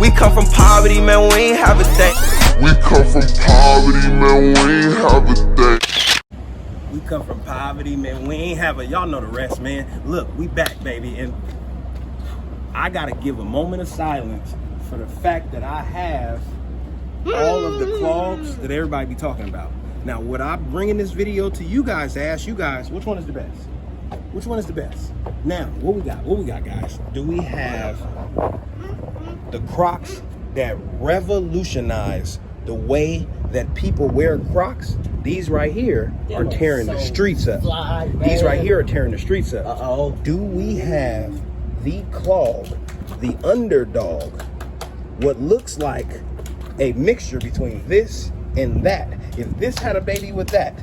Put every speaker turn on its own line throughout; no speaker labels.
We come from poverty, man, we ain't have a thing.
We come from poverty, man, we ain't have a thing.
We come from poverty, man, we ain't have a, y'all know the rest, man. Look, we back, baby, and I gotta give a moment of silence for the fact that I have all of the clogs that everybody be talking about. Now, what I'm bringing this video to you guys to ask you guys, which one is the best? Which one is the best? Now, what we got? What we got, guys? Do we have the Crocs that revolutionize the way that people wear Crocs? These right here are tearing the streets up. These right here are tearing the streets up. Uh-oh. Do we have the clog, the underdog, what looks like a mixture between this and that? If this had a baby with that,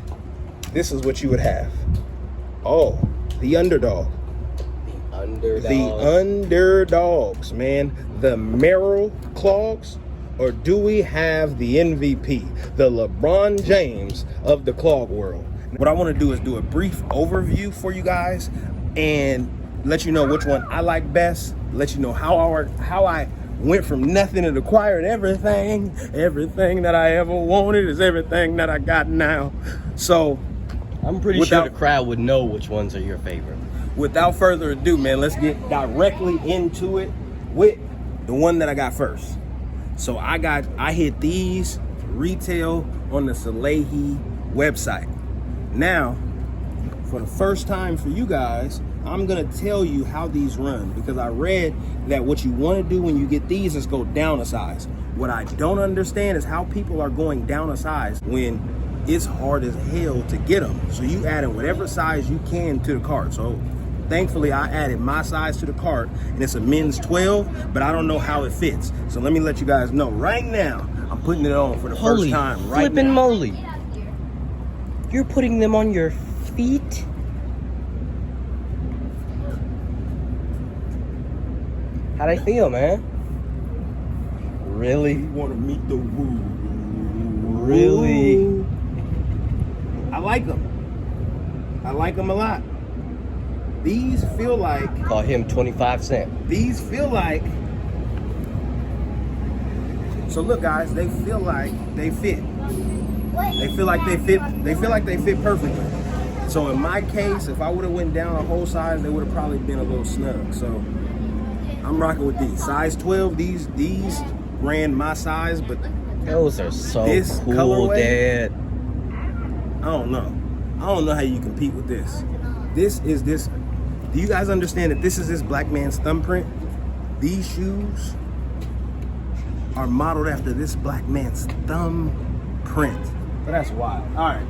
this is what you would have. Oh, the underdog. The underdogs, man. The Merrell clogs, or do we have the MVP, the LeBron James of the clog world? What I want to do is do a brief overview for you guys and let you know which one I like best, let you know how I went from nothing and acquired everything that I ever wanted is everything that I got now. So
I'm pretty sure the crowd would know which ones are your favorite.
Without further ado, man, let's get directly into it with the one that I got first. So I hit these retail on the Salehe website. Now, for the first time for you guys, I'm gonna tell you how these run, because I read that what you want to do when you get these is go down a size. What I don't understand is how people are going down a size when it's hard as hell to get them. So you add in whatever size you can to the cart. So thankfully I added my size to the cart, and it's a men's 12, but I don't know how it fits. So let me let you guys know right now, I'm putting it on for the first time right now.
Flippin' moly. You're putting them on your feet? How they feel, man? Really?
You want to meet the woo?
Really?
I like them. I like them a lot. These feel like...
Call him 25 cent.
These feel like... So look, guys, they feel like they fit. They feel like they fit. They feel like they fit perfectly. So in my case, if I would have went down a whole size, they would have probably been a little snug. So I'm rocking with these. Size 12, these ran my size, but
those are so
this
cool,
colorway,
Dad.
I don't know how you compete with this. Do you guys understand that this is this black man's thumbprint? These shoes are modeled after this black man's thumbprint. But that's wild. All right.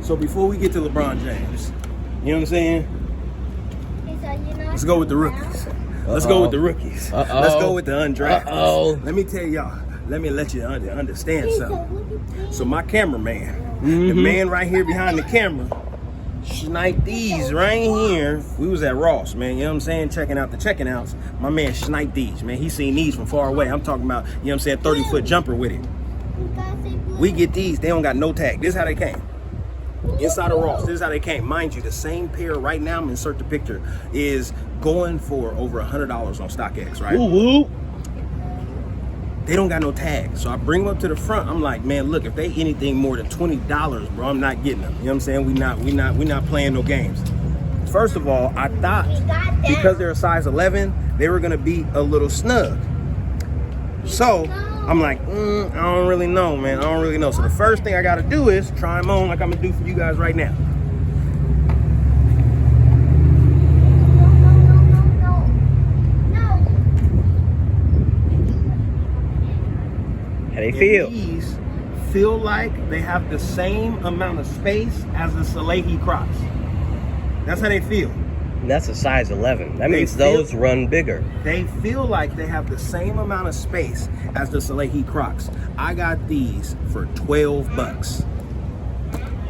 So before we get to LeBron James, you know what I'm saying? Let's go with the rookies. Let's go with the rookies. Let's go with the undrafted. Let me tell y'all. Let me let you understand something. So my cameraman, the man right here behind the camera, sniped these right here. We was at Ross, man, you know what I'm saying, checking out the checking outs. My man sniped these, man. He seen these from far away. I'm talking about, you know what I'm saying, 30-foot jumper with it. We get these, they don't got no tag. This is how they came. Inside of Ross, this is how they came. Mind you, the same pair right now, I'm gonna insert the picture, is going for over $100 on StockX, right?
Woo-woo.
They don't got no tags. So I bring them up to the front. I'm like, man, look, if they anything more than $20, bro, I'm not getting them. You know what I'm saying? We not playing no games. First of all, I thought because they're a size 11, they were gonna be a little snug. So I'm like, I don't really know, man. I don't really know. So the first thing I gotta do is try them on like I'm gonna do for you guys right now.
How they feel?
These feel like they have the same amount of space as the Salehe Crocs. That's how they feel.
And that's a size 11. That means those run bigger.
They feel like they have the same amount of space as the Salehe Crocs. I got these for 12 bucks.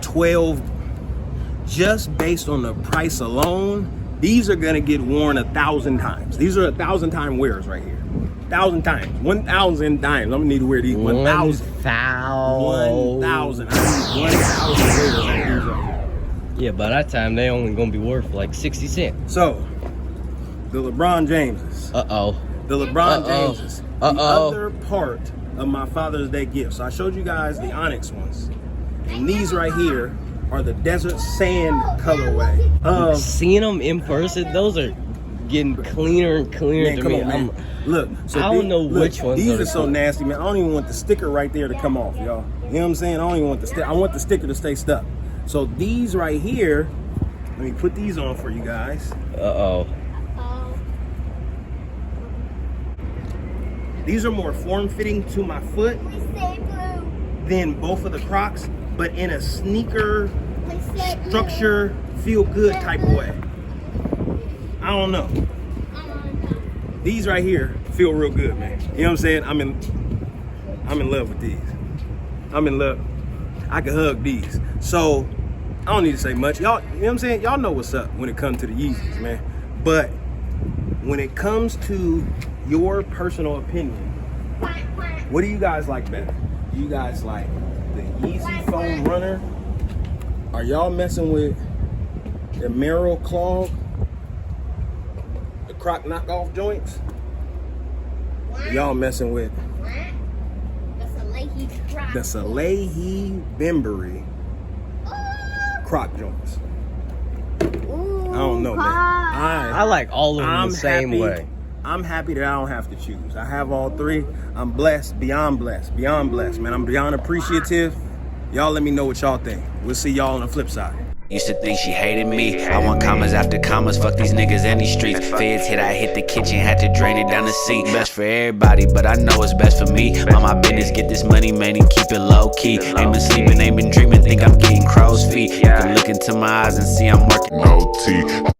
12, just based on the price alone, these are gonna get worn 1,000 times. These are 1,000-time wearers right here. 1,000 times. 1,000 times. I'm gonna need to wear these. 1,000. 1,000. I need 1,000 wearers on these right here.
Yeah, by that time they only gonna be worth like 60 cents.
So, the LeBron Jameses.
Uh-oh.
The LeBron Jameses. The
Uh-oh.
other part of my Father's Day gift. So I showed you guys the Onyx ones. And these right here are the desert sand colorway.
Seeing them in person, those are getting cleaner and cleaner
Man,
to
come
me.
on, man. Look, so
I don't know which ones
These
are
are so
cool.
nasty, man. I don't even want the sticker right there to come off, y'all. You know what I'm saying? I don't even want the sticker. I want the sticker to stay stuck. So these right here, let me put these on for you guys.
Uh-oh.
These are more form-fitting to my foot than both of the Crocs, but in a sneaker, structure, feel-good type of way. I don't know. These right here feel real good, man. You know what I'm saying? I'm in love with these. I'm in love. I can hug these. So I don't need to say much. Y'all, you know what I'm saying? Y'all know what's up when it comes to the Yeezys, man. But when it comes to your personal opinion, what do you guys like better? Do you guys like the Yeezy foam runner? Are y'all messing with the Merrell clog? The Croc knockoff joints? Y'all messing with the Salehe Bembury Croc joints? I don't know, man.
I like all of them
I'm
the same
happy,
way.
I'm happy that I don't have to choose. I have all three. I'm blessed, beyond blessed, man. I'm beyond appreciative. Y'all let me know what y'all think. We'll see y'all on the flip side.
Used to think she hated me. I want commas after commas, fuck these niggas in these streets. Feds hit, I hit the kitchen, had to drain it down the sink. Best for everybody, but I know it's best for me. Mind my business, get this money, man, and keep it low key. Ain't been sleeping, ain't been dreaming, think I'm getting crow's feet. You can look into my eyes and see I'm working.
No tea.